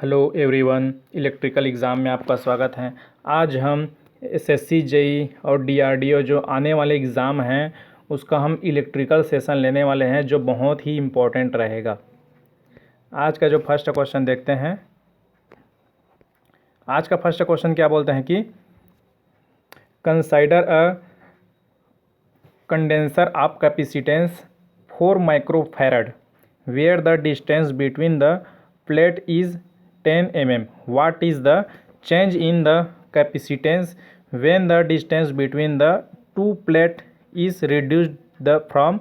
Hello everyone, electrical exam में आपका स्वागत है। आज हम एसएससी जेई और डीआरडीओ जो आने वाले एग्ज़ाम हैं उसका हम इलेक्ट्रिकल सेशन लेने वाले हैं जो बहुत ही इम्पोर्टेंट रहेगा। आज का जो फर्स्ट क्वेश्चन देखते हैं। आज का फर्स्ट क्वेश्चन क्या बोलते हैं कि consider a condenser of capacitance 4 microfarad where the distance between the plate is 10 mm. What is the change in the capacitance when the distance between the two plate is reduced from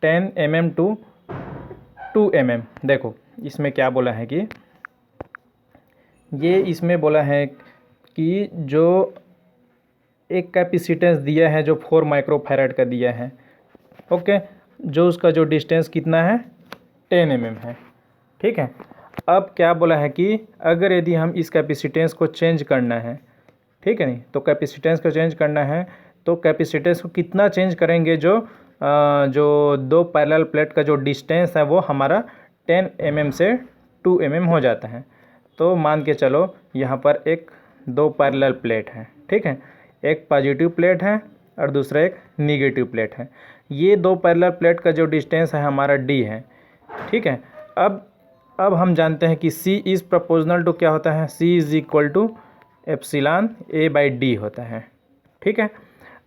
10 mm to 2 mm? देखो इसमें क्या बोला है कि ये इसमें बोला है कि जो एक कैपेसिटेंस दिया है जो 4 माइक्रोफैरड का दिया है, ओके, जो उसका जो डिस्टेंस कितना है 10 mm है, ठीक है। अब क्या बोला है कि अगर यदि हम इस कैपेसिटेंस को चेंज करना है, ठीक है नहीं, तो कैपेसिटेंस को चेंज करना है तो कैपेसिटेंस को कितना चेंज करेंगे, जो दो पैरेलल प्लेट का जो डिस्टेंस है वो हमारा 10 mm से 2 mm हो जाता है। तो मान के चलो यहाँ पर दो पैरेलल प्लेट है, ठीक है, एक पॉजिटिव प्लेट है और दूसरा एक निगेटिव प्लेट है। ये दो पैरेलल प्लेट का जो डिस्टेंस है हमारा d है, ठीक है। अब हम जानते हैं कि C इज़ प्रोपोर्शनल टू क्या होता है, C is equal to epsilon A/d होता है, ठीक है।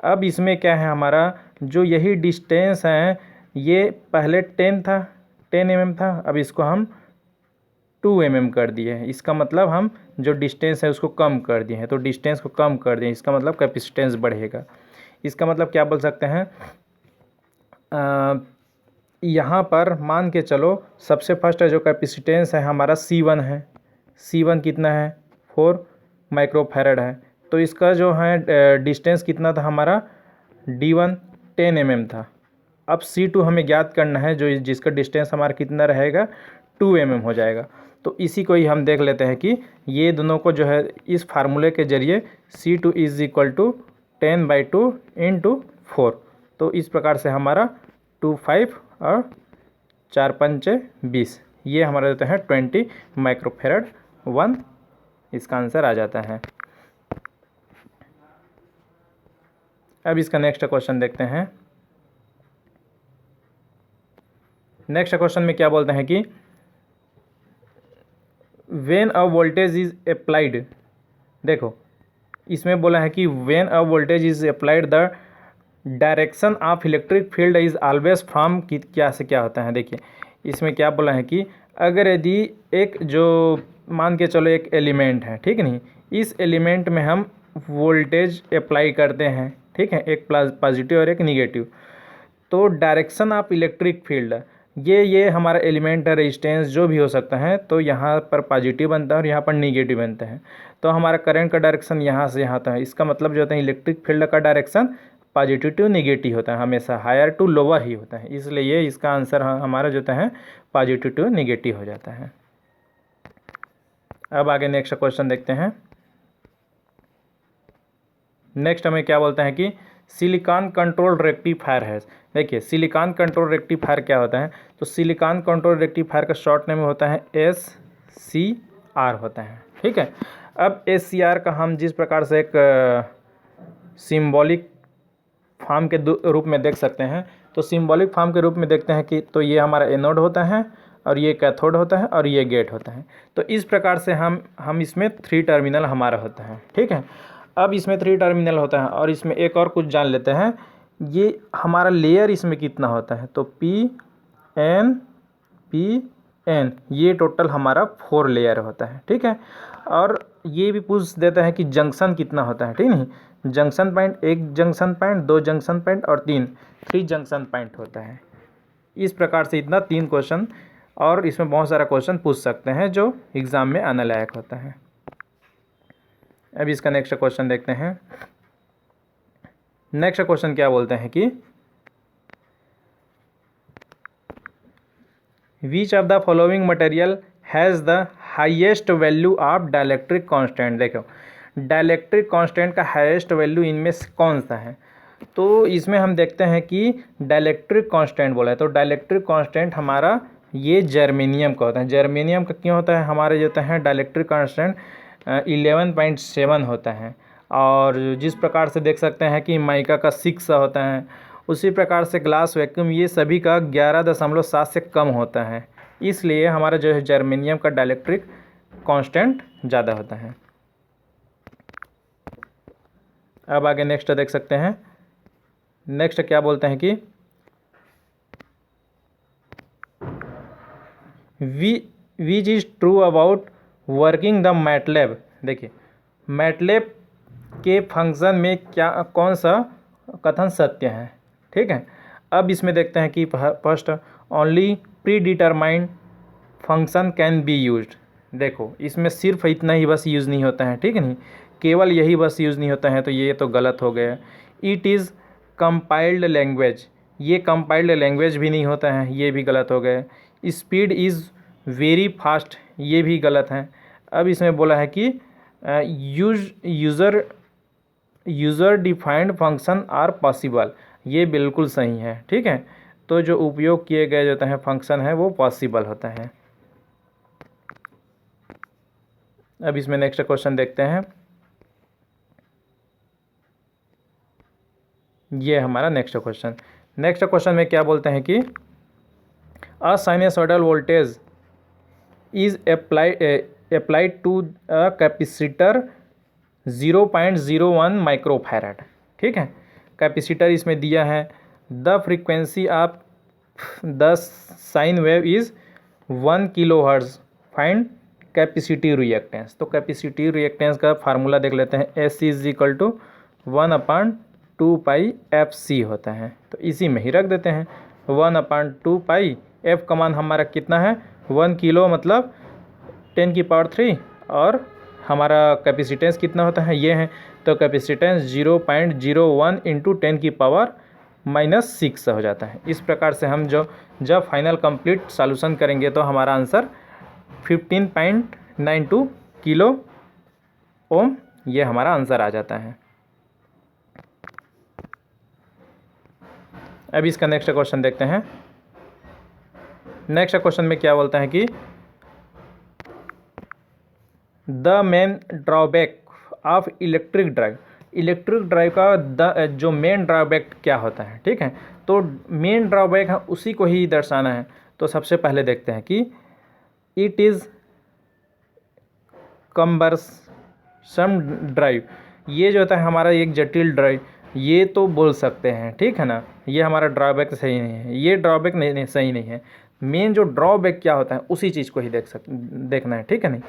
अब इसमें क्या है, हमारा जो यही डिस्टेंस है ये पहले 10 mm था, अब इसको हम 2 mm कर दिए हैं। इसका मतलब हम जो डिस्टेंस है उसको कम कर दिए हैं, तो डिस्टेंस को कम कर दिए, इसका मतलब कैपेसिटेंस बढ़ेगा। इसका मतलब क्या बोल सकते हैं, यहाँ पर मान के चलो सबसे फर्स्ट जो कैपेसिटेंस है हमारा C1 है। C1 कितना है 4 माइक्रोफैरड है, तो इसका जो है डिस्टेंस कितना था हमारा D1 10 mm था। अब C2 हमें ज्ञात करना है, जो जिसका डिस्टेंस हमारा कितना रहेगा 2 mm हो जाएगा। तो इसी को ही हम देख लेते हैं कि ये दोनों को जो है इस फार्मूले के जरिए C2 इज़ इक्वल टू 10/2 × 4, तो इस प्रकार से हमारा 2 5 और 4 5 20, ये हमारा देता है 20 माइक्रोफैरड 1, इसका आंसर आ जाता है। अब इसका नेक्स्ट क्वेश्चन देखते हैं। नेक्स्ट क्वेश्चन में क्या बोलते हैं कि when a voltage is applied, देखो इसमें बोला है कि when a voltage is applied the direction of electric field is always from, क्या से क्या होता है। देखिए इसमें क्या बोला है कि अगर यदि एक जो मान के चलो एक एलिमेंट है, ठीक नहीं, इस एलिमेंट में हम वोल्टेज अप्लाई करते हैं, ठीक है, एक पॉजिटिव और एक निगेटिव, तो डायरेक्शन ऑफ इलेक्ट्रिक फील्ड ये हमारा एलिमेंट है, रेजिस्टेंस जो भी हो सकता है, तो यहाँ पर पॉजिटिव बनता है और यहाँ पर निगेटिव बनता है। तो हमारा करंट का डायरेक्शन यहाँ से यहाँ आता है, इसका मतलब जो होता है इलेक्ट्रिक फील्ड का डायरेक्शन पॉजिटिव टू निगेटिव होता है, हमेशा हायर टू लोअर ही होता है, इसलिए इसका आंसर हमारा जो होता है पॉजिटिव टू निगेटिव हो जाता है। अब आगे नेक्स्ट क्वेश्चन देखते हैं। नेक्स्ट हमें क्या बोलता है कि सिलिकॉन कंट्रोल रेक्टिफायर है। देखिए सिलिकॉन कंट्रोल रेक्टिफायर क्या होता है, तो सिलिकॉन कंट्रोल रेक्टिफायर का शॉर्ट नेम होता है SCR होता है, ठीक है। अब SCR का हम जिस प्रकार से एक सिंबॉलिक फॉर्म के रूप में देख सकते हैं, तो सिंबॉलिक फॉर्म के रूप में देखते हैं कि तो ये हमारा एनोड होता है और ये कैथोड होता है और ये गेट होता है। तो इस प्रकार से हम इसमें 3 टर्मिनल हमारा होता है, ठीक है। अब इसमें 3 टर्मिनल होता है और इसमें एक और कुछ जान लेते हैं, ये हमारा लेयर इसमें कितना होता है, तो P N ये टोटल हमारा 4 लेयर होता है, ठीक है। और ये भी पूछ देता है कि जंक्शन कितना होता है, ठीक नहीं, junction point, 1 junction point, 2 junction point और 3 जंक्शन पॉइंट होता है। इस प्रकार से इतना 3 क्वेश्चन, और इसमें बहुत सारा क्वेश्चन पूछ सकते हैं जो एग्ज़ाम में आने लायक होता है। अब इसका नेक्स्ट क्वेश्चन देखते हैं। नेक्स्ट क्वेश्चन क्या बोलते हैं कि which of the following material has the highest value of dielectric constant. देखो डाइलेक्ट्रिक कांस्टेंट का हाईएस्ट वैल्यू इनमें से कौन सा है, तो इसमें हम देखते हैं कि डाइलेक्ट्रिक कांस्टेंट बोला है, तो डाइलेक्ट्रिक कांस्टेंट हमारा ये जर्मेनियम का होता है। जर्मेनियम का क्यों होता है, हमारे जो होता है डाइलेक्ट्रिक कांस्टेंट 11.7 होता है, और जिस प्रकार से देख सकते हैं कि माइका का 6 होता है, उसी प्रकार से ग्लास वैक्यूम ये सभी का 11.7 से कम होता है, इसलिए हमारा जो है जर्मेनियम का डाइलेक्ट्रिक कांस्टेंट ज़्यादा होता है। अब आगे नेक्स्ट देख सकते हैं। नेक्स्ट क्या बोलते हैं कि which is true about working the MATLAB. देखिए मैटलैब के फंक्शन में क्या कौन सा कथन सत्य है, ठीक है। अब इसमें देखते हैं कि first only pre determined function can be used. देखो इसमें सिर्फ इतना ही बस यूज़ नहीं होता है, ठीक है, नहीं केवल यही बस यूज़ नहीं होता है, तो ये तो गलत हो गया। इट इज़ कंपाइल्ड लैंग्वेज, ये कंपाइल्ड लैंग्वेज भी नहीं होता है, ये भी गलत हो गया। स्पीड इज़ वेरी फास्ट, ये भी गलत है। अब इसमें बोला है कि user defined function are possible, ये बिल्कुल सही है, ठीक है। तो जो उपयोग किए गए जो है फंक्शन है वो पॉसिबल होता है। अब इसमें नेक्स्ट क्वेश्चन देखते हैं। ये हमारा नेक्स्ट क्वेश्चन में क्या बोलते हैं कि a sinusoidal voltage is applied to a capacitor 0.01 microfarad, ठीक है। कैपेसिटर इसमें दिया है। The frequency of the sine wave is 1 kilohertz, find capacitive reactance. तो कैपेसिटिव रिएक्टेंस का फार्मूला देख लेते हैं। S is equal to 1/2πfc होता है, तो इसी में ही रख देते हैं 1/2π। एफ का मान हमारा कितना है 1 किलो मतलब 10⁻³ और हमारा कैपेसिटेंस कितना होता है ये है, तो कैपेसिटेंस 0.01 इंटू 10⁻⁻6 हो जाता है। इस प्रकार से हम जब फाइनल कंप्लीट सॉल्यूशन करेंगे तो हमारा आंसर 15.92 किलो ओम ये हमारा आंसर आ जाता है। अब इसका नेक्स्ट क्वेश्चन देखते हैं। नेक्स्ट क्वेश्चन में क्या बोलता है कि the main drawback of electric drive का जो मेन ड्रॉबैक क्या होता है, ठीक है। तो मेन ड्रॉबैक है उसी को ही दर्शाना है। तो सबसे पहले देखते हैं कि इट इज़ कम्बरसम ड्राइव, ये जो होता है हमारा एक जटिल ड्राइव, ये तो बोल सकते हैं, ठीक है ना। ये हमारा ड्रॉबैक सही नहीं है, ये ड्रॉबैक नहीं सही नहीं है। मेन जो ड्रॉबैक क्या होता है उसी चीज़ को ही देखना है, ठीक है नहीं।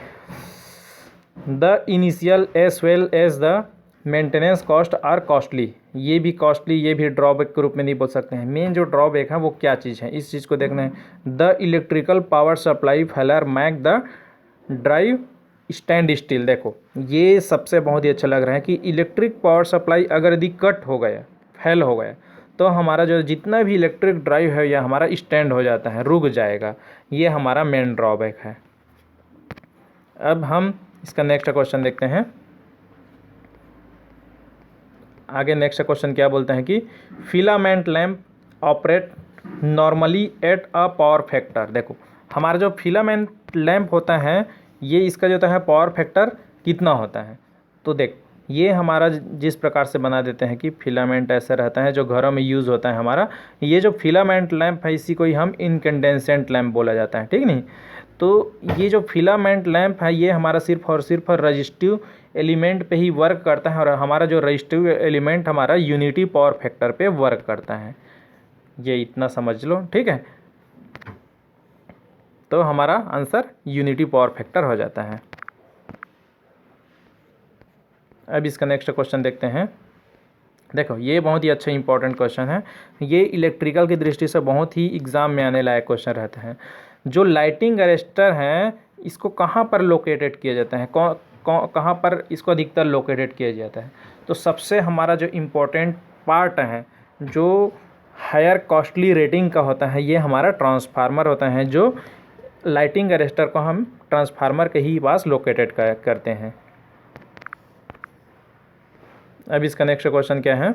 The initial as well as the maintenance cost are costly, ये भी कॉस्टली, ये भी ड्रॉबैक के रूप में नहीं बोल सकते हैं। मेन जो ड्रॉबैक है वो क्या चीज़ है इस चीज़ को देखना है। The electrical power supply failure make the drive stand still. देखो ये सबसे बहुत ही अच्छा लग रहा है कि इलेक्ट्रिक पावर सप्लाई अगर यदि कट हो गया, फेल हो गया, तो हमारा जो जितना भी इलेक्ट्रिक ड्राइव है या हमारा स्टैंड हो जाता है, रुक जाएगा। ये हमारा मेन ड्रॉबैक है। अब हम इसका नेक्स्ट क्वेश्चन देखते हैं। आगे नेक्स्ट क्वेश्चन क्या बोलते हैं कि filament lamp operate normally at a power factor. देखो हमारा जो फिलामेंट लैम्प होता है ये इसका जो होता है पावर फैक्टर कितना होता है। तो देख ये हमारा जिस प्रकार से बना देते हैं कि फिलामेंट ऐसा रहता है जो घरों में यूज़ होता है हमारा, ये जो फिलामेंट लैम्प है इसी को ही हम इनकैंडेसेंट लैम्प बोला जाता है, ठीक नहीं। तो ये जो फिलामेंट लैम्प है ये हमारा सिर्फ और सिर्फ रजिस्टिव एलिमेंट पे ही वर्क करता है, और हमारा जो रजिस्टिव एलिमेंट हमारा यूनिटी पावर फैक्टर पे वर्क करता है, ये इतना समझ लो, ठीक है। तो हमारा आंसर यूनिटी पावर फैक्टर हो जाता है। अब इसका नेक्स्ट क्वेश्चन देखते हैं। देखो ये बहुत ही अच्छा इंपॉर्टेंट क्वेश्चन है, ये इलेक्ट्रिकल की दृष्टि से बहुत ही एग्ज़ाम में आने लायक क्वेश्चन रहता है। जो लाइटिंग अरेस्टर हैं इसको कहाँ पर लोकेटेड किया जाता है, कहाँ पर इसको अधिकतर लोकेटेड किया जाता है। तो सबसे हमारा जो इम्पोर्टेंट पार्ट है जो हायर कॉस्टली रेटिंग का होता है ये हमारा ट्रांसफार्मर होता है, जो लाइटिंग अरेस्टर को हम ट्रांसफार्मर के ही पास लोकेटेड करते हैं। अब इसका नेक्स्ट क्वेश्चन क्या है।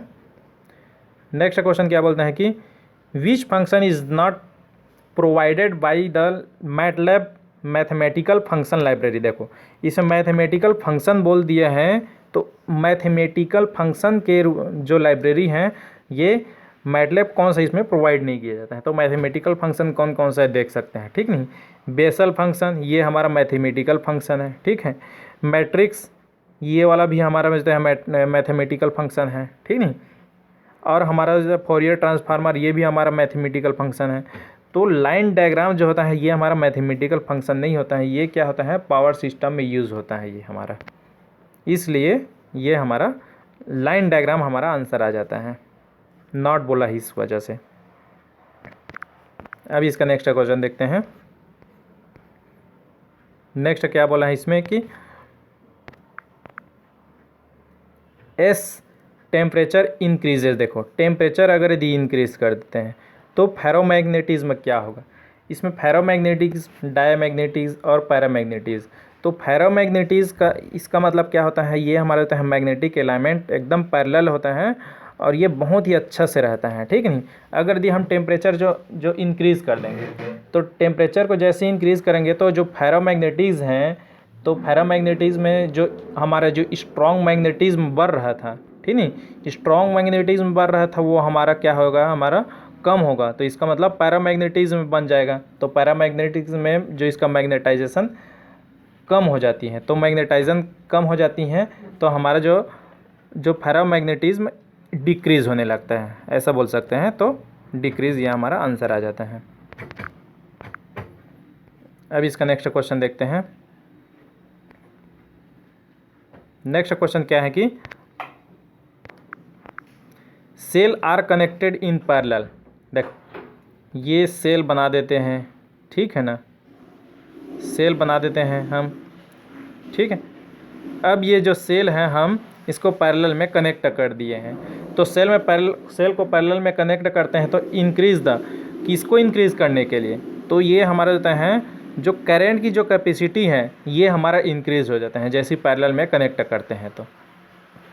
नेक्स्ट क्वेश्चन क्या बोलते हैं कि which function is not provided by the MATLAB mathematical function library. देखो इसमें मैथमेटिकल फंक्शन बोल दिया है, तो मैथमेटिकल फंक्शन के जो लाइब्रेरी हैं ये मैटलैब कौन सा इसमें प्रोवाइड नहीं किया जाता है। तो मैथमेटिकल फंक्शन कौन कौन सा है देख सकते हैं, ठीक नहीं। बेसल फंक्शन ये हमारा मैथमेटिकल फंक्शन है, ठीक है। मैट्रिक्स ये वाला भी हमारा मैथमेटिकल फंक्शन है, ठीक नहीं। और हमारा जो फोरियर ट्रांसफार्मर ये भी हमारा मैथमेटिकल फंक्शन है। तो लाइन डायग्राम जो होता है ये हमारा मैथमेटिकल फंक्शन नहीं होता है, ये क्या होता है पावर सिस्टम में यूज़ होता है ये हमारा, इसलिए ये हमारा लाइन डायग्राम हमारा आंसर आ जाता है, नॉट बोला है इस वजह से। अब इसका नेक्स्ट क्वेश्चन देखते हैं। नेक्स्ट क्या बोला है इसमें कि एस टेम्परेचर इंक्रीजेज। देखो टेम्परेचर अगर यदि इंक्रीज कर देते हैं तो फेरोमैग्नेटिज्म क्या होगा। इसमें फेरोमैग्नेटिज्म, डायमैग्नेटिज्म और पैरामैग्नेटिज्म। तो फेरोमैग्नेटिज्म का इसका मतलब क्या होता है, ये हमारा होता है मैग्नेटिक एलिमेंट एकदम पैरेलल होता है और ये बहुत ही अच्छा से रहता है, ठीक नहीं। अगर यदि हम टेम्परेचर जो इंक्रीज़ कर देंगे तो टेम्परेचर को जैसे इंक्रीज़ करेंगे तो जो फेरोमैग्नेटिज्म हैं, तो फेरोमैग्नेटिज्म में जो हमारा जो स्ट्रॉन्ग मैग्नेटिज्म बढ़ रहा था, ठीक नहीं, स्ट्रॉन्ग मैग्नेटिज्म बढ़ रहा था वो हमारा क्या होगा, हमारा कम होगा। तो इसका मतलब पैरामैग्नेटिज्म बन जाएगा। तो पैरामैग्नेटिज्म में जो इसका मैग्नेटाइजेशन कम हो जाती है, तो मैग्नेटाइजेशन कम हो जाती हैं तो हमारा जो फेरोमैग्नेटिज्म डिक्रीज़ होने लगता है, ऐसा बोल सकते हैं। तो डिक्रीज़ ये हमारा आंसर आ जाता है। अब इसका नेक्स्ट क्वेश्चन देखते हैं। नेक्स्ट क्वेश्चन क्या है कि cell are connected in parallel. देख ये सेल बना देते हैं, ठीक है ना, सेल बना देते हैं हम, ठीक है। अब ये जो सेल है हम इसको पैरेलल में कनेक्ट कर दिए हैं। तो सेल को पैरेलल में कनेक्ट करते हैं तो इंक्रीज़ द, किसको इंक्रीज़ करने के लिए, तो ये हमारा होता है जो करंट की जो कैपेसिटी है ये हमारा इंक्रीज़ हो जाता है जैसे पैरेलल में कनेक्ट करते हैं तो,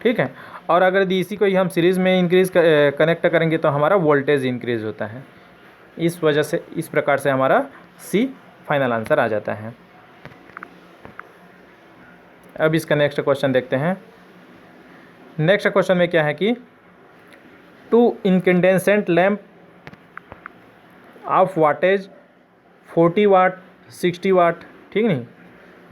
ठीक है। और अगर इसी को ही हम सीरीज़ में कनेक्ट करेंगे तो हमारा वोल्टेज इंक्रीज़ होता है। इस वजह से इस प्रकार से हमारा सी फाइनल आंसर आ जाता है। अब इसका नेक्स्ट क्वेश्चन देखते हैं। नेक्स्ट क्वेश्चन में क्या है कि 2 इनकैंडेसेंट लैंप ऑफ वाटेज 40 वाट 60 वाट, ठीक नहीं,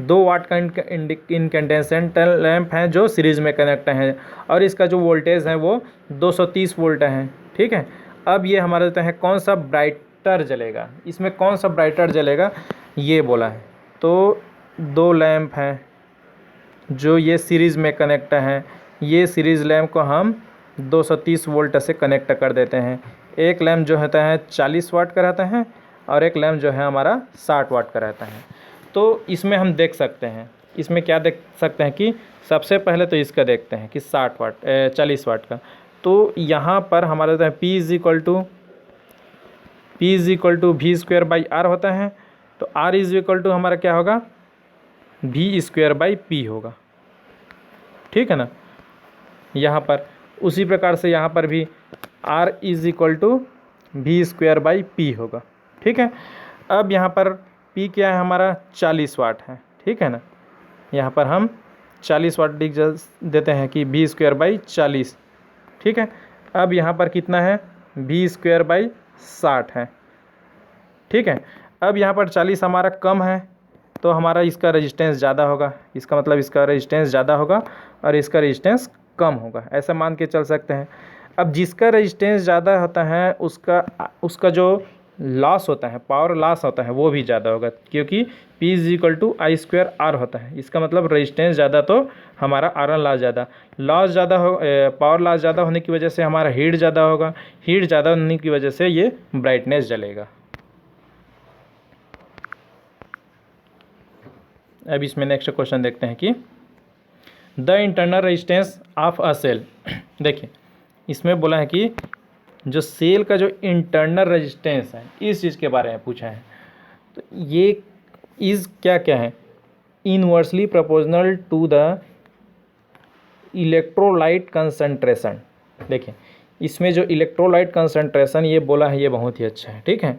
2 वाट का इनकैंडेसेंट लैंप हैं जो सीरीज़ में कनेक्ट हैं और इसका जो वोल्टेज है वो 230 वोल्ट है, ठीक है। अब ये हमारा देता है कौन सा ब्राइटर जलेगा, इसमें कौन सा ब्राइटर जलेगा ये बोला है। तो 2 लैंप हैं जो ये सीरीज़ में कनेक्ट हैं, ये सीरीज़ लैंप को हम 230 वोल्ट से कनेक्ट कर देते हैं। एक लैंप जो होता है 40 वाट का रहता है और एक लैंप जो है हमारा 60 वाट का रहता है। तो इसमें हम देख सकते हैं, इसमें क्या देख सकते हैं कि सबसे पहले तो इसका देखते हैं कि 40 वाट का। तो यहाँ पर हमारा होता है P is equal to V square by R होता है। तो R इज इक्वल टू हमारा क्या होगा, वी स्क्वायर बाई पी होगा, ठीक है ना। यहाँ पर उसी प्रकार से यहाँ पर भी R is equal to V square by P होगा, ठीक है। अब यहाँ पर P क्या है हमारा 40 वाट है, ठीक है ना। यहाँ पर हम 40 वाट लिख देते हैं कि वी स्क्वायर बाई 40, ठीक है। अब यहाँ पर कितना है, वी स्क्वायर बाई 60 है, ठीक है। अब यहाँ पर 40 हमारा कम है तो हमारा इसका रेजिस्टेंस ज़्यादा होगा, इसका मतलब इसका रेजिस्टेंस ज़्यादा होगा और इसका रेजिस्टेंस कम होगा, ऐसा मान के चल सकते हैं। अब जिसका रेजिस्टेंस ज़्यादा होता है उसका जो लॉस होता है, पावर लॉस होता है वो भी ज़्यादा होगा, क्योंकि P is equal to I square R होता है। इसका मतलब रेजिस्टेंस ज़्यादा तो हमारा आयरन लॉस ज़्यादा, पावर लॉस ज़्यादा होने की वजह से हमारा हीट ज़्यादा होगा, हीट ज़्यादा होने की वजह से ये ब्राइटनेस जलेगा। अब इसमें नेक्स्ट क्वेश्चन देखते हैं कि the internal resistance of a cell. देखिए इसमें बोला है कि जो सेल का जो इंटरनल रेजिस्टेंस है इस चीज़ के बारे में पूछा है। तो ये इज़ क्या क्या है, inversely proportional to the electrolyte concentration. देखिए इसमें जो इलेक्ट्रोलाइट कंसंट्रेशन ये बोला है ये बहुत ही अच्छा है, ठीक है।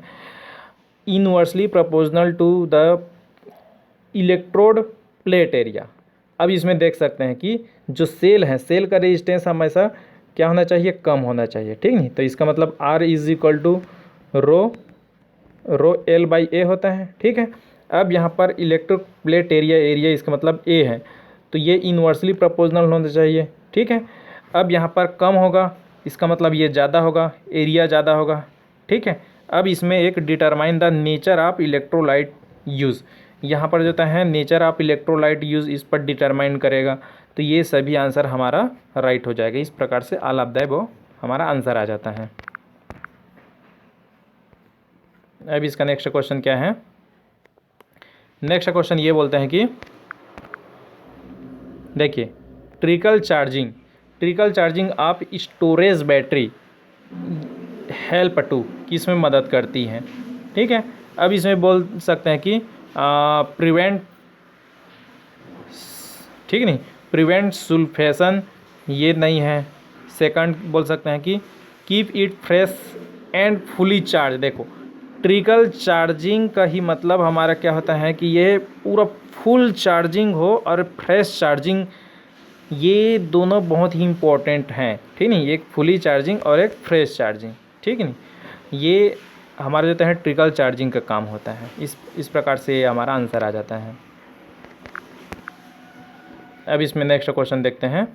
Inversely proportional to the electrode plate area. अब इसमें देख सकते हैं कि जो सेल है, सेल का रेजिस्टेंस हमेशा क्या होना चाहिए, कम होना चाहिए, ठीक नहीं। तो इसका मतलब R is equal to rho L by A होता है, ठीक है। अब यहाँ पर इलेक्ट्रिक प्लेट एरिया इसका मतलब A है, तो ये इनवर्सली प्रोपोर्शनल होना चाहिए, ठीक है। अब यहाँ पर कम होगा, इसका मतलब ये ज़्यादा होगा, एरिया ज़्यादा होगा, ठीक है। अब इसमें एक determine the nature of electrolyte use, यहाँ पर जो है नेचर ऑफ इलेक्ट्रोलाइट यूज़ इस पर डिटरमाइन करेगा। तो ये सभी आंसर हमारा राइट हो जाएगा। इस प्रकार से ऑल ऑफ द वो हमारा आंसर आ जाता है। अब इसका नेक्स्ट क्वेश्चन क्या है, नेक्स्ट क्वेश्चन ये बोलते हैं कि देखिए trickle charging of storage battery help to किस में मदद करती है, ठीक है। अब इसमें बोल सकते हैं कि प्रिवेंट, ठीक नहीं, प्रिवेंट सल्फेशन ये नहीं है। सेकंड बोल सकते हैं कि keep it fresh and fully charge. देखो ट्रिकल चार्जिंग का ही मतलब हमारा क्या होता है कि ये पूरा फुल चार्जिंग हो और फ्रेश चार्जिंग, ये दोनों बहुत ही इम्पोर्टेंट हैं, ठीक नहीं, एक फुली चार्जिंग और एक फ्रेश चार्जिंग, ठीक नहीं। ये हमारा जो है ट्रिकल चार्जिंग का काम होता है। इस प्रकार से हमारा आंसर आ जाता है। अब इसमें नेक्स्ट क्वेश्चन देखते हैं।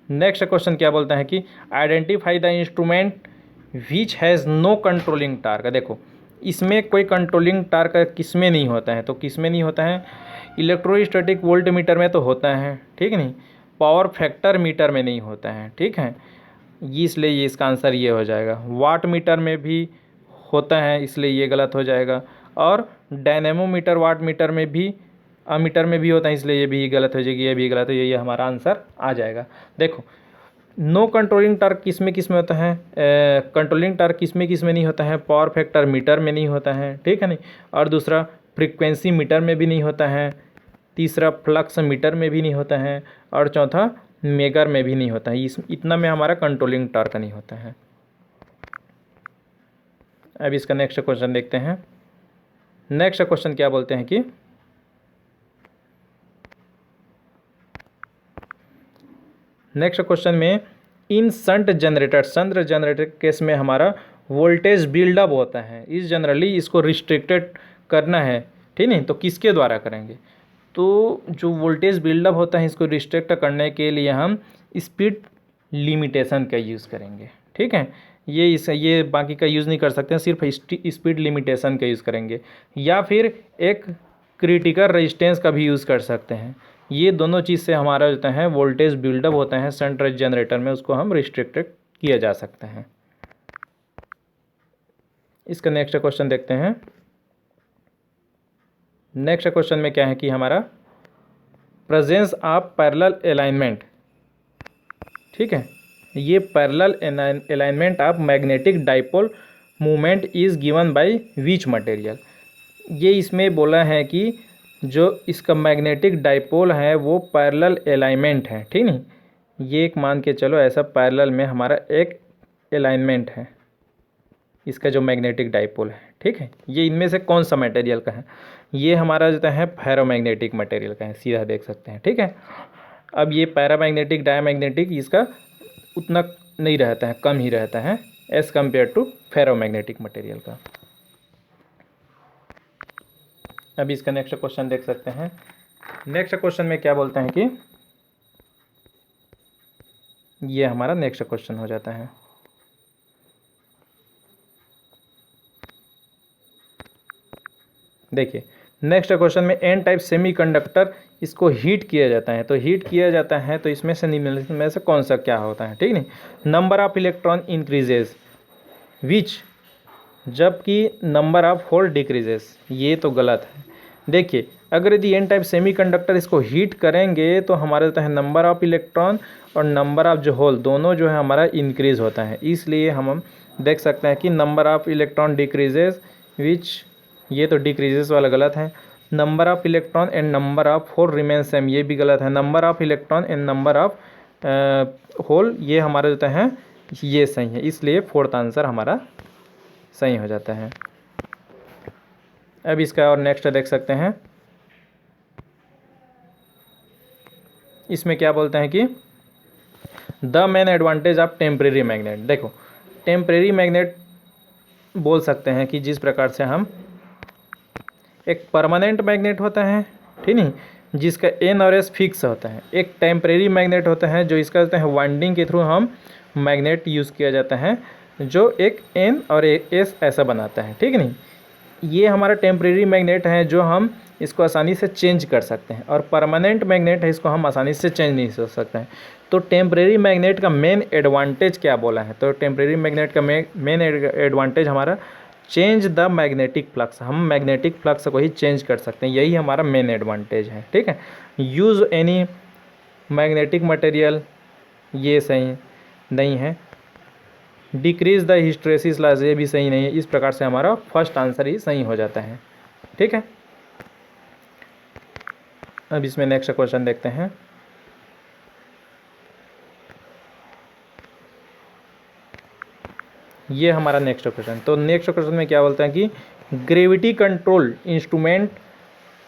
नेक्स्ट क्वेश्चन क्या बोलता है कि identify the instrument which has no controlling torque. देखो इसमें कोई कंट्रोलिंग टार्क किस में नहीं होता है, तो किस में नहीं होता है, इलेक्ट्रोस्टैटिक वोल्ट मीटर में तो होता है, ठीक नहीं, पावर फैक्टर मीटर में नहीं होता है, ठीक है। इसलिए ये इसका आंसर ये हो जाएगा। वाट मीटर में भी होता है, इसलिए ये गलत हो जाएगा। और डायनेमोमीटर वाट मीटर में भी अमीटर में भी होता है, इसलिए ये भी गलत हो जाएगी, ये भी गलत हो जाएगी, ये हमारा आंसर आ जाएगा। देखो नो कंट्रोलिंग टार्क किस में होता है, कंट्रोलिंग टार्क किस में नहीं होता है, पावर फैक्टर मीटर में नहीं होता है, ठीक है नहीं। और दूसरा फ्रीक्वेंसी मीटर में भी नहीं होता है, तीसरा फ्लक्स मीटर में भी नहीं होता है, और चौथा मेगर में भी नहीं होता है। इतना में हमारा कंट्रोलिंग टार्क नहीं होता है। अब इसका नेक्स्ट क्वेश्चन देखते हैं। नेक्स्ट क्वेश्चन क्या बोलते हैं कि नेक्स्ट क्वेश्चन में इन शंट जनरेटर केस में हमारा वोल्टेज बिल्डअप होता है, इस जनरली इसको रिस्ट्रिक्टेड करना है, ठीक नहीं, तो किसके द्वारा करेंगे, तो जो वोल्टेज बिल्डअप होता है इसको रिस्ट्रिक्ट करने के लिए हम स्पीड लिमिटेशन का यूज़ करेंगे, ठीक है। ये बाकी का यूज़ नहीं कर सकते हैं, सिर्फ स्पीड लिमिटेशन का यूज़ करेंगे, या फिर एक क्रिटिकल रेजिस्टेंस का भी यूज़ कर सकते हैं। ये दोनों चीज़ से हमारा जो है वोल्टेज बिल्डअप होता है शंट जनरेटर में, उसको हम रिस्ट्रिक्टेड किया जा सकते हैं। इसका नेक्स्ट क्वेश्चन देखते हैं। नेक्स्ट क्वेश्चन में क्या है कि हमारा प्रेजेंस ऑफ पैरेलल अलाइनमेंट, ठीक है, ये parallel alignment of magnetic dipole movement is given by which material. ये इसमें बोला है कि जो इसका मैग्नेटिक डाइपोल है वो पैरेलल अलाइनमेंट है, ठीक नहीं, ये एक मान के चलो ऐसा पैरेलल में हमारा एक अलाइनमेंट है इसका जो मैग्नेटिक डाइपोल है, ठीक है। ये इनमें से कौन सा मटेरियल का है, ये हमारा जो है फेरोमैग्नेटिक मटेरियल का है, सीधा देख सकते हैं, ठीक है। अब ये पैरामैग्नेटिक डायमैग्नेटिक इसका उतना नहीं रहता है, कम ही रहता है as compare to ferromagnetic material का। अब इसका नेक्स्ट क्वेश्चन देख सकते हैं। नेक्स्ट क्वेश्चन में क्या बोलते हैं कि ये हमारा नेक्स्ट क्वेश्चन हो जाता है। देखिए नेक्स्ट क्वेश्चन में एन टाइप सेमीकंडक्टर इसको हीट किया जाता है, तो हीट किया जाता है तो इसमें से निम्नलिखित में से कौन सा क्या होता है, ठीक नहीं। नंबर ऑफ इलेक्ट्रॉन इंक्रीजेज विच, जबकि नंबर ऑफ होल डिक्रीजेस, ये तो गलत है। देखिए अगर यदि एन टाइप सेमीकंडक्टर इसको हीट करेंगे तो हमारे होता है नंबर ऑफ इलेक्ट्रॉन और नंबर ऑफ जो होल दोनों जो है हमारा इंक्रीज होता है, इसलिए हम देख सकते हैं कि number of electron decreases which, ये तो डिक्रीजेस वाला गलत है। Number of electron and number of hole remain same, ये भी गलत है। Number of electron and number of hole ये हमारा जो है ये सही है, इसलिए फोर्थ आंसर हमारा सही हो जाता है। अब इसका और नेक्स्ट देख सकते हैं, इसमें क्या बोलते हैं कि the main advantage of temporary magnet. देखो टेम्परेरी मैग्नेट बोल सकते हैं कि जिस प्रकार से हम एक परमानेंट मैग्नेट होता है, ठीक नहीं, जिसका एन और एस फिक्स होता है। एक टेम्परेरी मैग्नेट होता है जो इसका होता है वाइंडिंग के थ्रू हम मैग्नेट यूज़ किया जाता है, जो एक एन और एस ऐसा बनाता है, ठीक नहीं। ये हमारा टेम्परेरी मैग्नेट है जो हम इसको आसानी से चेंज कर सकते हैं, और परमानेंट मैग्नेट है, इसको हम आसानी से चेंज नहीं कर सकते हैं। तो टेम्परेरी मैग्नेट का मेन एडवांटेज क्या बोला है, तो टेम्परेरी मैग्नेट का मेन एडवांटेज हमारा चेंज द मैग्नेटिक फ्लक्स, हम मैग्नेटिक फ्लक्स को ही चेंज कर सकते हैं, यही हमारा मेन एडवांटेज है, ठीक है। यूज़ एनी मैग्नेटिक मटेरियल, ये सही नहीं है। डिक्रीज द हिस्टेरेसिस लॉस, ये भी सही नहीं है। इस प्रकार से हमारा फर्स्ट आंसर ही सही हो जाता है, ठीक है। अब इसमें नेक्स्ट क्वेश्चन देखते हैं। ये हमारा नेक्स्ट क्वेश्चन, तो नेक्स्ट क्वेश्चन में क्या बोलते हैं कि gravity control instrument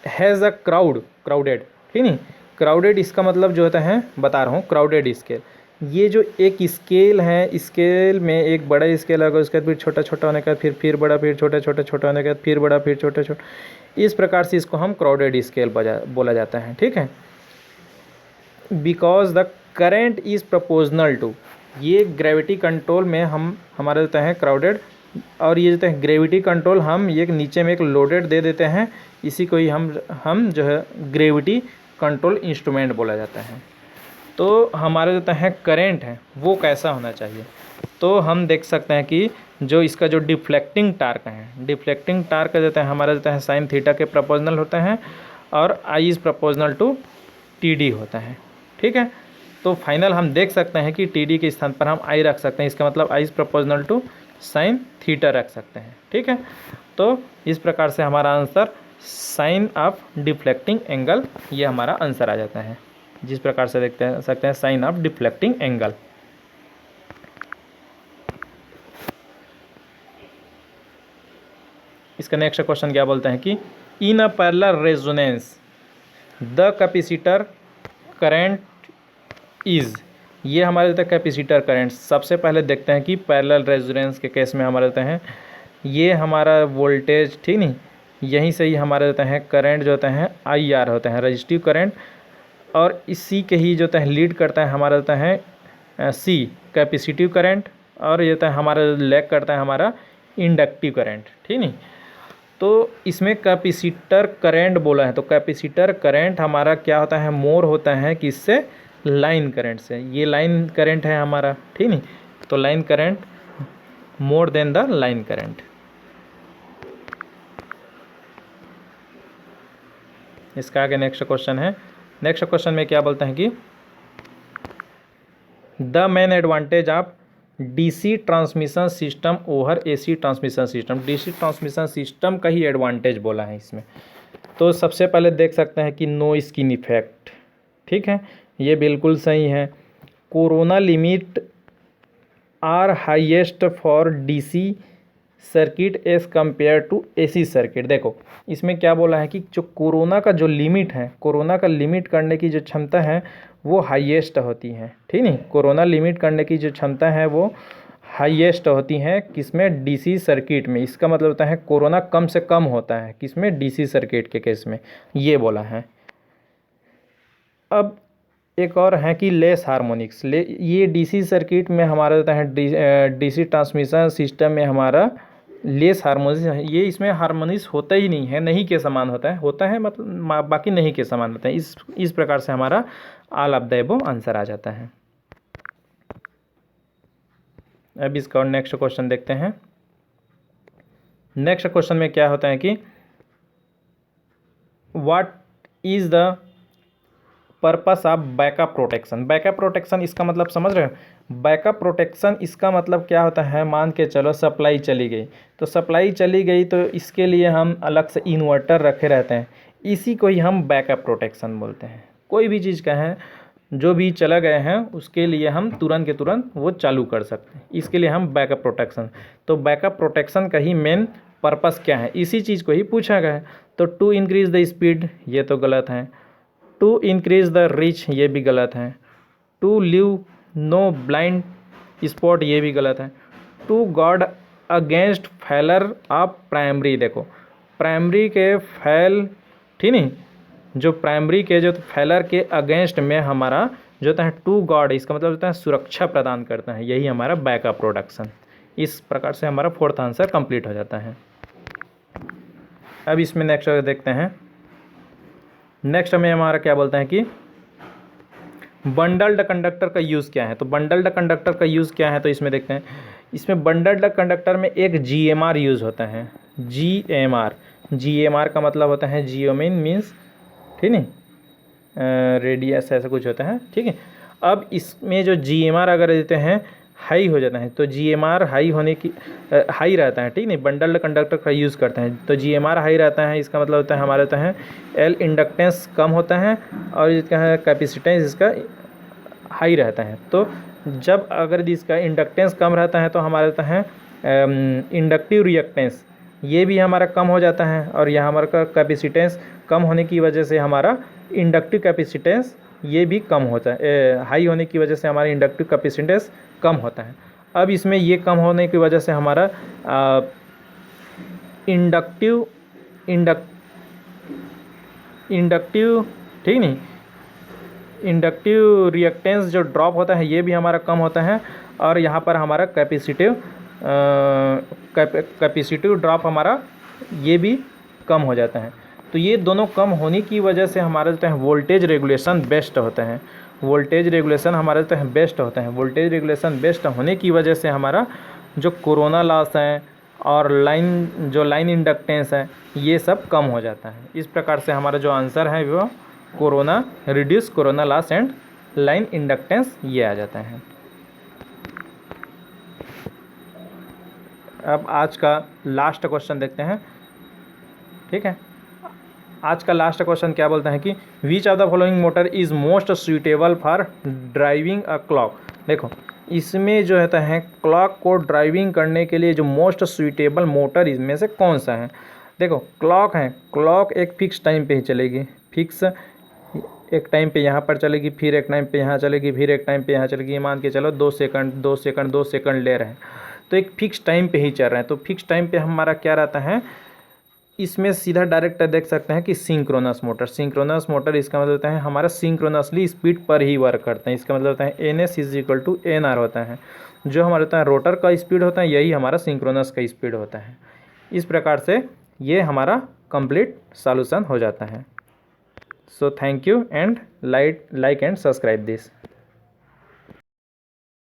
has a crowded, ठीक नहीं, क्राउडेड इसका मतलब जो होता है बता रहा हूँ, क्राउडेड स्केल। ये जो एक स्केल है, स्केल में एक बड़ा स्केल होगा, उसके बाद फिर छोटा छोटा होने के बाद फिर बड़ा, फिर छोटा छोटा छोटा होने के बाद फिर बड़ा, फिर छोटा छोटा, इस प्रकार से इसको हम क्राउडेड स्केल बोला जाता है, ठीक है। Because the current is proportional to, ये ग्रेविटी कंट्रोल में हम हमारा देता है क्राउडेड, और ये देते हैं ग्रेविटी कंट्रोल, हम ये नीचे में एक लोडेड दे देते हैं, इसी को ही हम जो है ग्रेविटी कंट्रोल इंस्ट्रूमेंट बोला जाता है। तो हमारे देता है करेंट है वो कैसा होना चाहिए, तो हम देख सकते हैं कि जो इसका जो डिफ्लेक्टिंग टार्क है, डिफ्लेक्टिंग टार्क देता है हमारा देता है साइन थीटा के प्रोपोर्शनल होता है, और I is proportional to T D होता है, ठीक है। तो फाइनल हम देख सकते हैं कि टी डी के स्थान पर हम आई रख सकते हैं, इसका मतलब I is proportional to sine theta रख सकते हैं, ठीक है। तो इस प्रकार से हमारा answer sine of deflecting angle, ये हमारा आंसर आ जाता है, जिस प्रकार से सकते हैं साइन ऑफ डिफ्लेक्टिंग एंगल। इसका नेक्स्ट क्वेश्चन क्या बोलते हैं कि in a parallel resonance the capacitor current is, ये हमारे देता है कैपेसिटर करंट। सबसे पहले देखते हैं कि पैरेलल रेजोनेंस के केस में हमारे देते हैं ये हमारा वोल्टेज, ठीक नहीं, यहीं से ही हमारे देते हैं करंट जो होता है आई आर होता है रजिस्टिव करंट, और इसी के ही जो होता है लीड करता है हमारा होता है सी कैपेसिटिव करंट, और ये होता है हमारा लैग करता है हमारा इंडक्टिव करंट, ठीक नहीं। तो इसमें कैपेसिटर करंट बोला है, तो कैपेसिटर करंट हमारा क्या होता है, मोर होता है किससे, लाइन करंट से। ये लाइन करंट है हमारा, ठीक नहीं, तो line current more than the line current. इसका आगे नेक्स्ट क्वेश्चन है। नेक्स्ट क्वेश्चन में क्या बोलते हैं कि the main advantage of DC transmission system over AC transmission system, DC transmission system का ही एडवांटेज बोला है इसमें। तो सबसे पहले देख सकते हैं कि नो स्किन इफेक्ट, ठीक है, ये बिल्कुल सही है। Corona limit are highest for DC circuit as compare to AC circuit. देखो इसमें क्या बोला है कि जो कोरोना का जो लिमिट है, कोरोना का लिमिट करने की जो क्षमता है वो हाईएस्ट होती है, ठीक नहीं, कोरोना लिमिट करने की जो क्षमता है वो हाईएस्ट होती है किसमें, डीसी सर्किट में। इसका मतलब होता है कोरोना कम से कम होता है किसमें, डीसी सर्किट के केस में, ये बोला है। अब एक और है कि लेस हार्मोनिक्स, ये डीसी सर्किट में हमारा होता है डीसी ट्रांसमिशन सिस्टम में हमारा लेस हार्मोनिक्स, ये इसमें हार्मोनिक्स होता ही नहीं है, नहीं के समान होता है मतलब बाकी नहीं के समान होता है। इस प्रकार से हमारा all of the above answer आ जाता है। अब इसका और नेक्स्ट क्वेश्चन देखते हैं। नेक्स्ट क्वेश्चन में क्या होता है कि what is the purpose of backup protection. Backup protection इसका मतलब समझ रहे हो, बैकअप प्रोटेक्शन इसका मतलब क्या होता है, मान के चलो सप्लाई चली गई, तो सप्लाई चली गई तो इसके लिए हम अलग से इन्वर्टर रखे रहते हैं, इसी को ही हम बैकअप प्रोटेक्शन बोलते हैं। कोई भी चीज़ का है जो भी चला गए हैं उसके लिए हम तुरंत के तुरंत वो चालू कर सकते हैं, इसके लिए हम बैकअप प्रोटेक्शन, तो बैकअप प्रोटेक्शन का ही मेन पर्पस क्या है, इसी चीज़ को ही पूछा गया है। तो टू इंक्रीज द स्पीड, ये तो गलत है। टू इंक्रीज द रीच, ये भी गलत है। To leave no blind spot, ये भी गलत है। To guard against failure of primary, देखो प्राइमरी के फेल, ठीक नहीं, जो प्राइमरी के जो फेलर के अगेंस्ट में हमारा जो होता है टू गार्ड, इसका मतलब होता है सुरक्षा प्रदान करता है, यही हमारा बैकअप प्रोडक्शन। इस प्रकार से हमारा फोर्थ आंसर कंप्लीट हो जाता है। अब इसमें नेक्स्ट देखते हैं। नेक्स्ट हमें हमारा क्या बोलते हैं कि बंडल्ड कंडक्टर का यूज़ क्या है। तो बंडल्ड कंडक्टर का यूज़ क्या है, तो इसमें देखते हैं। इसमें बंडल्ड कंडक्टर में एक GMR यूज़ होता है। GMR का मतलब होता है जियोमिन मीन्स, ठीक नहीं, रेडियस ऐसा कुछ होता है, ठीक है। अब इसमें जो GMR अगर देते हैं हाई हो जाता है, तो GMR हाई होने की हाई रहता है, ठीक नहीं, बंडल्ड कंडक्टर का यूज़ करते हैं तो GMR हाई रहता है। इसका मतलब होता है हमारे होता है L इंडक्टेंस कम होता है और इसका है कैपेसिटेंस इसका हाई रहता है। तो जब अगर इसका इंडक्टेंस कम रहता है तो हमारा होता है इंडक्टिव रिएक्टेंस, ये भी हमारा कम हो जाता है। और यहाँ हमारा कैपेसिटेंस कम होने की वजह से हमारा इंडक्टिव कैपेसिटेंस ये भी कम होता है, हाई होने की वजह से हमारा इंडक्टिव कैपेसिटेंस कम होता है। अब इसमें ये कम होने की वजह से हमारा इंडक्टिव ठीक नहीं, इंडक्टिव रिएक्टेंस जो ड्रॉप होता है ये भी हमारा कम होता है। और यहाँ पर हमारा कैपेसिटिव ड्रॉप हमारा ये भी कम हो जाता है। तो ये दोनों कम होने की वजह से हमारा जो है वोल्टेज रेगुलेशन बेस्ट होता है। वोल्टेज रेगुलेशन हमारा जो है बेस्ट होता है। वोल्टेज रेगुलेशन बेस्ट होने की वजह से हमारा जो कोरोना लॉस है और लाइन इंडक्टेंस है ये सब कम हो जाता है। इस प्रकार से हमारा जो आंसर है वो reduce corona loss and line inductance ये आ जाता है। अब आज का लास्ट क्वेश्चन देखते हैं, ठीक है। आज का लास्ट क्वेश्चन क्या बोलता है कि which of the following motor is most suitable for driving a clock. देखो इसमें जो होता है क्लॉक को ड्राइविंग करने के लिए जो मोस्ट सूटेबल मोटर इसमें से कौन सा है। देखो क्लॉक है, क्लॉक एक फिक्स टाइम पे ही चलेगी, फिक्स एक टाइम पे यहाँ पर चलेगी, फिर एक टाइम पे यहाँ चलेगी, फिर एक टाइम पे यहाँ चलेगी। मान के चलो 2 सेकंड ले रहे हैं तो एक फिक्स टाइम पे ही चल रहे हैं। तो फिक्स टाइम पे हमारा क्या रहता है, इसमें सीधा डायरेक्ट देख सकते हैं कि सिंक्रोनस मोटर इसका मतलब होता है हमारा सिंक्रोनसली स्पीड पर ही वर्क करते हैं। इसका मतलब होता है NS = NR होता है। जो हमारा होता है रोटर का स्पीड होता है यही हमारा सिंक्रोनस का स्पीड होता है। इस प्रकार से ये हमारा कंप्लीट सॉल्यूशन हो जाता है। So thank you and like and subscribe this.